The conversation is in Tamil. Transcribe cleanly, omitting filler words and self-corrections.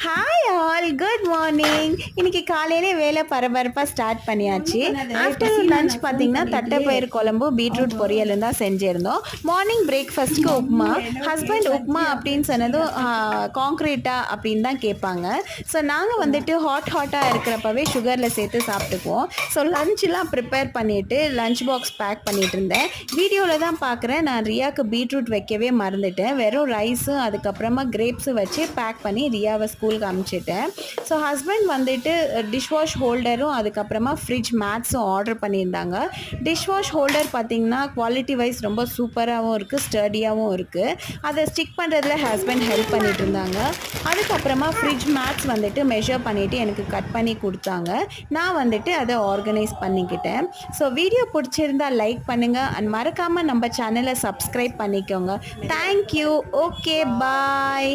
Hi all, good morning. இன்னைக்கு காலையிலே வேலை பரபரப்பாக ஸ்டார்ட் பண்ணியாச்சு. ஆஃப்டர்நூன் லஞ்ச் பார்த்தீங்கன்னா தட்டைப்பயிறு குழம்பு பீட்ரூட் பொரியலும் தான் செஞ்சுருந்தோம். மார்னிங் பிரேக்ஃபாஸ்ட்டுக்கு உப்புமா. ஹஸ்பண்ட் உப்புமா அப்படின்னு சொன்னதும் காங்க்ரீட்டா அப்படின்னு தான் கேட்பாங்க. ஸோ நாங்கள் வந்துட்டு ஹாட்டாக இருக்கிறப்பவே சுகரில் சேர்த்து சாப்பிட்டுக்குவோம். ஸோ லஞ்செலாம் ப்ரிப்பேர் பண்ணிவிட்டு லஞ்ச் பாக்ஸ் பேக் பண்ணிகிட்டு இருந்தேன். வீடியோவில் தான் பார்க்குறேன், நான் ரியாவுக்கு பீட்ரூட் வைக்கவே மறந்துட்டேன். வெறும் ரைஸும் அதுக்கப்புறமா கிரேப்ஸும் வச்சு பேக் பண்ணி ரியாவை ஸ்கூலுக்கு அனுப்பிச்சிட்டேன். ஸோ ஹஸ்பண்ட் வந்துட்டு டிஷ்வாஷ் ஹோல்டரும் அதுக்கப்புறமா ஃப்ரிட்ஜ் மேட்ஸும் ஆர்டர் பண்ணியிருந்தாங்க. டிஷ்வாஷ் ஹோல்டர் பார்த்திங்கன்னா குவாலிட்டி வைஸ் ரொம்ப சூப்பராகவும் இருக்குது, ஸ்டடியாகவும் இருக்குது. அதை ஸ்டிக் பண்ணுறதுல ஹஸ்பண்ட் ஹெல்ப் பண்ணிகிட்டு இருந்தாங்க. அதுக்கப்புறமா ஃப்ரிட்ஜ் மேட்ஸ் வந்துட்டு மெஷர் பண்ணிவிட்டு எனக்கு கட் பண்ணி கொடுத்தாங்க. நான் வந்துட்டு அதை ஆர்கனைஸ் பண்ணிக்கிட்டேன். ஸோ வீடியோ பிடிச்சிருந்தால் லைக் பண்ணுங்கள் அண்ட் மறக்காமல் நம்ம சேனலை சப்ஸ்கிரைப் பண்ணிக்கோங்க. தேங்க்யூ. ஓகே, பாய்.